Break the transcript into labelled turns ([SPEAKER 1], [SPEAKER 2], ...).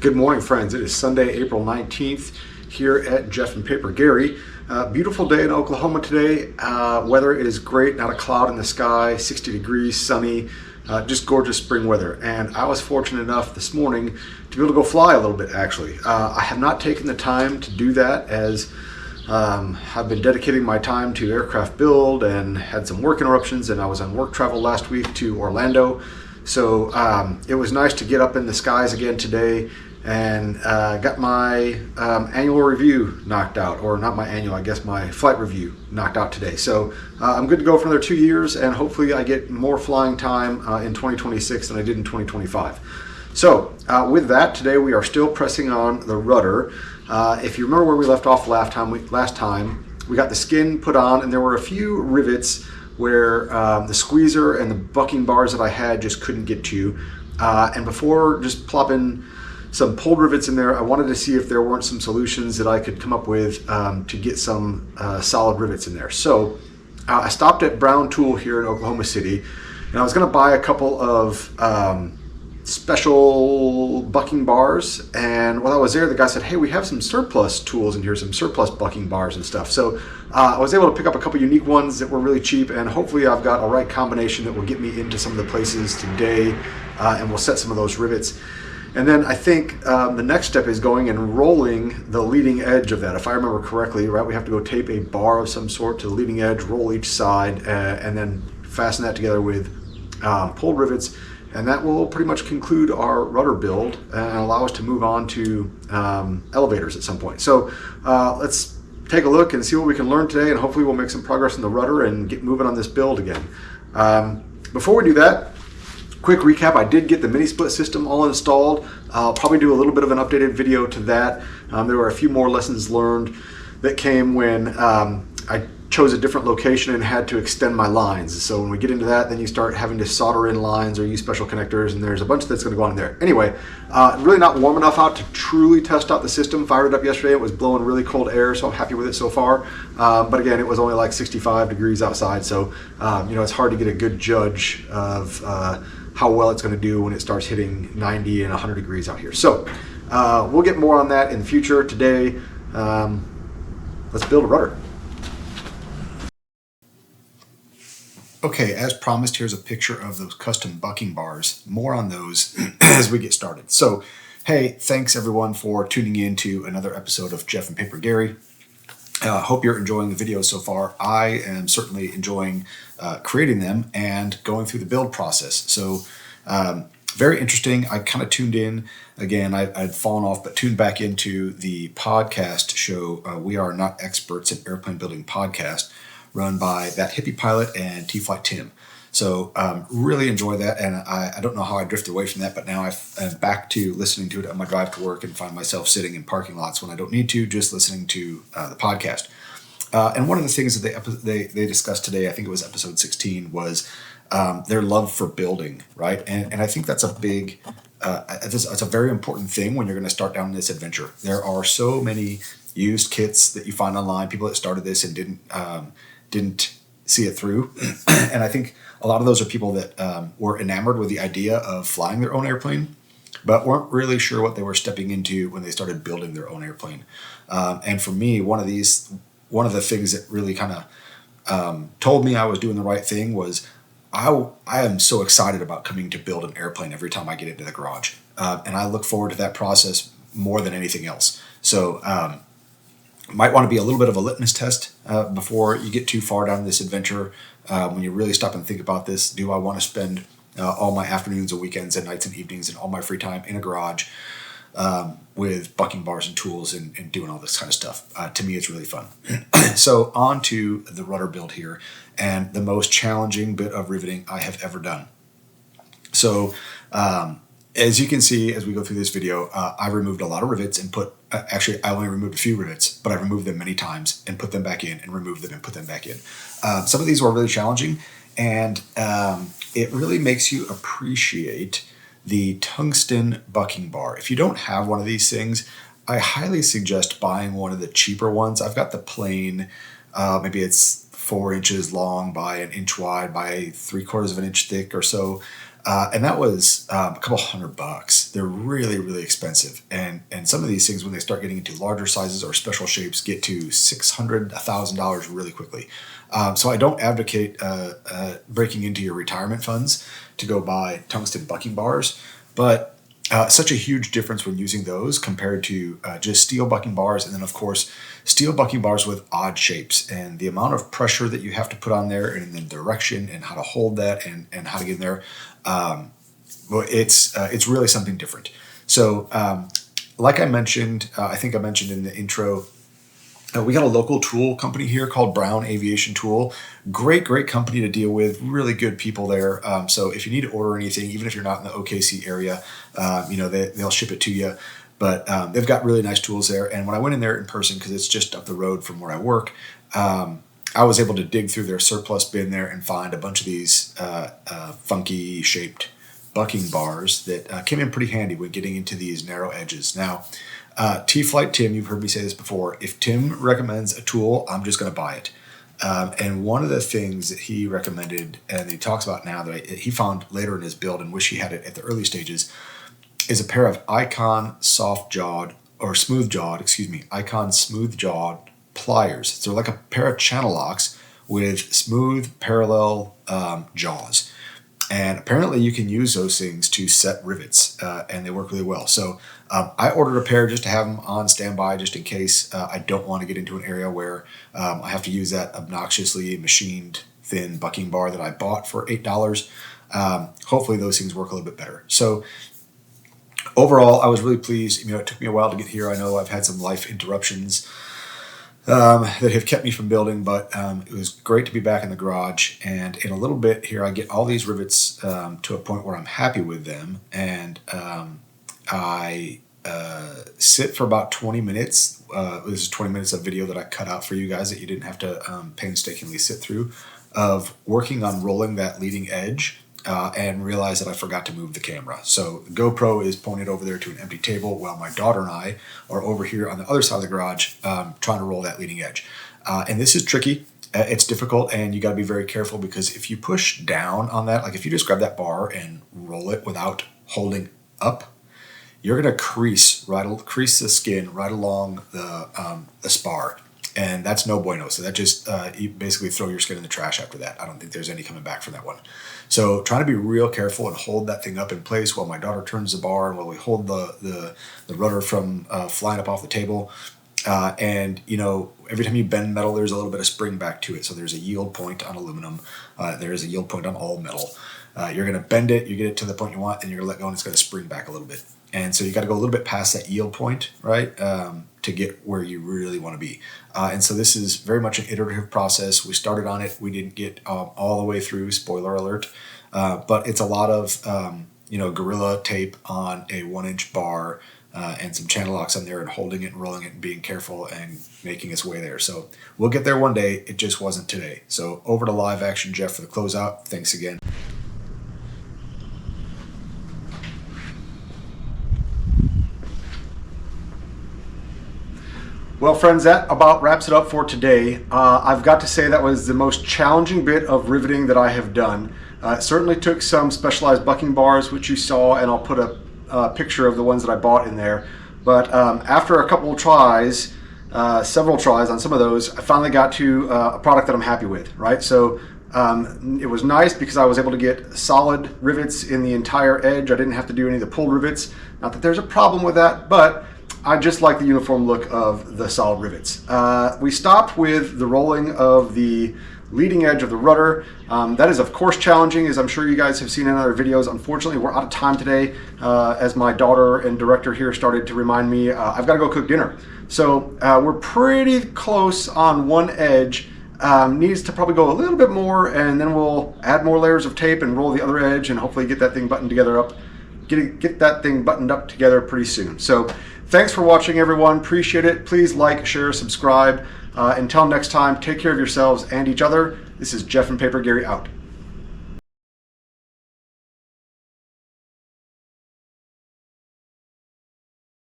[SPEAKER 1] Good morning, friends. It is Sunday, April 19th here at Jeff and Paper Gary. Beautiful day in Oklahoma today. Weather is great, not a cloud in the sky, 60 degrees, sunny, just gorgeous spring weather. And I was fortunate enough this morning to be able to go fly a little bit, actually. I have not taken the time to do that as I've been dedicating my time to aircraft build and had some work interruptions, and I was on work travel last week to Orlando. So it was nice to get up in the skies again today and got my annual review knocked out, or not my annual, I guess my flight review knocked out today. So I'm good to go for another 2 years, and hopefully I get more flying time in 2026 than I did in 2025. So with that, today we are still pressing on the rudder. If you remember where we left off last time, we got the skin put on, and there were a few rivets where the squeezer and the bucking bars that I had just couldn't get to. And before just plopping some pulled rivets in there, I wanted to see if there weren't some solutions that I could come up with to get some solid rivets in there. So I stopped at Brown Tool here in Oklahoma City, and I was going to buy a couple of special bucking bars. And while I was there, the guy said, hey, we have some surplus tools in here, some surplus bucking bars and stuff. So I was able to pick up a couple unique ones that were really cheap, and hopefully I've got a right combination that will get me into some of the places today, and we'll set some of those rivets. And then I think the next step is going and rolling the leading edge of that. If I remember correctly, right, we have to go tape a bar of some sort to the leading edge, roll each side, and then fasten that together with pulled rivets. And that will pretty much conclude our rudder build and allow us to move on to elevators at some point. So let's take a look and see what we can learn today, and hopefully we'll make some progress in the rudder and get moving on this build again. Before we do that, quick recap, I did get the mini split system all installed. I'll probably do a little bit of an updated video to that. There were a few more lessons learned that came when I chose a different location and had to extend my lines. So when we get into that, then you start having to solder in lines or use special connectors, and there's a bunch that's going to go on in there. Anyway, really not warm enough out to truly test out the system. Fired it up yesterday, it was blowing really cold air, so I'm happy with it so far. But again, it was only like 65 degrees outside, so it's hard to get a good judge of how well it's going to do when it starts hitting 90 and 100 degrees out here. So we'll get more on that in the future. Today, let's build a rudder. Okay, as promised, here's a picture of those custom bucking bars. More on those as we get started. So, hey, thanks everyone for tuning in to another episode of Jeff and Paper Gary. Hope you're enjoying the videos so far. I am certainly enjoying creating them and going through the build process. So very interesting. I kind of tuned in. Again, I'd fallen off, but tuned back into the podcast show. We Are Not Experts in Airplane Building podcast, run by that hippie pilot and T-Flight Tim. So really enjoy that, and I don't know how I drifted away from that, but now I'm back to listening to it on my drive to work and find myself sitting in parking lots when I don't need to, just listening to the podcast. And one of the things that they discussed today, I think it was episode 16, was their love for building, right? And I think that's a big, it's a very important thing when you're going to start down this adventure. There are so many used kits that you find online, people that started this and didn't see it through. And I think a lot of those are people that were enamored with the idea of flying their own airplane, but weren't really sure what they were stepping into when they started building their own airplane. And for me, one of the things that really kind of told me I was doing the right thing was I am so excited about coming to build an airplane every time I get into the garage. And I look forward to that process more than anything else. So might want to be a little bit of a litmus test before you get too far down this adventure. When you really stop and think about this, do I want to spend all my afternoons and weekends and nights and evenings and all my free time in a garage with bucking bars and tools and doing all this kind of stuff? To me, it's really fun. So on to the rudder build here, and the most challenging bit of riveting I have ever done. So as you can see, as we go through this video, I removed a lot of rivets and actually I only removed a few rivets, but I removed them many times and put them back in and removed them and put them back in. Some of these were really challenging, and it really makes you appreciate the tungsten bucking bar. If you don't have one of these things, I highly suggest buying one of the cheaper ones. I've got the plain, maybe it's 4 inches long by 1 inch wide by 3/4 of an inch thick or so. And that was a couple $100. They're really, really expensive. And some of these things, when they start getting into larger sizes or special shapes, get to $600, $1,000 really quickly. So I don't advocate breaking into your retirement funds to go buy tungsten bucking bars, but such a huge difference when using those compared to just steel bucking bars. And then, of course, steel bucking bars with odd shapes, and the amount of pressure that you have to put on there, and the direction and how to hold that and how to get in there. Well, it's really something different. So like I mentioned, I think I mentioned in the intro, we got a local tool company here called Brown Aviation Tool. Great company to deal with. Really good people there. So if you need to order anything, even if you're not in the OKC area, they'll ship it to you. But they've got really nice tools there. And when I went in there in person, because it's just up the road from where I work, I was able to dig through their surplus bin there and find a bunch of these funky shaped bucking bars that came in pretty handy when getting into these narrow edges. Now, T-Flight Tim, you've heard me say this before. If Tim recommends a tool, I'm just going to buy it. And one of the things that he recommended, and he talks about now that he found later in his build and wish he had it at the early stages, is a pair of Icon Icon smooth jawed pliers. So like a pair of channel locks with smooth parallel jaws. And apparently you can use those things to set rivets, and they work really well. So I ordered a pair just to have them on standby, just in case I don't want to get into an area where I have to use that obnoxiously machined thin bucking bar that I bought for $8. Hopefully those things work a little bit better. So overall, I was really pleased. It took me a while to get here. I know I've had some life interruptions that have kept me from building, but it was great to be back in the garage. And in a little bit here, I get all these rivets to a point where I'm happy with them, and I sit for about 20 minutes. This is 20 minutes of video that I cut out for you guys that you didn't have to painstakingly sit through, of working on rolling that leading edge. And realized that I forgot to move the camera. So the GoPro is pointed over there to an empty table while my daughter and I are over here on the other side of the garage trying to roll that leading edge. And this is tricky. It's difficult, and you got to be very careful, because if you push down on that, like if you just grab that bar and roll it without holding up, you're going to crease the skin right along the spar. And that's no bueno. So that just, you basically throw your skin in the trash after that. I don't think there's any coming back from that one. So trying to be real careful and hold that thing up in place while my daughter turns the bar and while we hold the rudder from flying up off the table. And every time you bend metal, there's a little bit of spring back to it. So there's a yield point on aluminum. There is a yield point on all metal. You're going to bend it, you get it to the point you want, and you're going to let go, and it's going to spring back a little bit. And so you got to go a little bit past that yield point, right, to get where you really want to be. And so this is very much an iterative process. We started on it. We didn't get all the way through, spoiler alert. But it's a lot of, Gorilla tape on a 1-inch bar and some channel locks on there, and holding it and rolling it and being careful and making its way there. So we'll get there one day. It just wasn't today. So over to live action, Jeff, for the closeout. Thanks again. Well, friends, that about wraps it up for today. I've got to say that was the most challenging bit of riveting that I have done. It certainly took some specialized bucking bars, which you saw, and I'll put a picture of the ones that I bought in there. But after a couple of tries, several tries on some of those, I finally got to a product that I'm happy with, right? So it was nice because I was able to get solid rivets in the entire edge. I didn't have to do any of the pull rivets. Not that there's a problem with that, but I just like the uniform look of the solid rivets. We stopped with the rolling of the leading edge of the rudder. That is of course challenging, as I'm sure you guys have seen in other videos. Unfortunately, we're out of time today, as my daughter and director here started to remind me I've got to go cook dinner. So we're pretty close on one edge. Needs to probably go a little bit more, and then we'll add more layers of tape and roll the other edge and hopefully get that thing buttoned up together pretty soon. So thanks for watching, everyone. Appreciate it. Please like, share, subscribe. Until next time, take care of yourselves and each other. This is Jeff and Paper Gary out.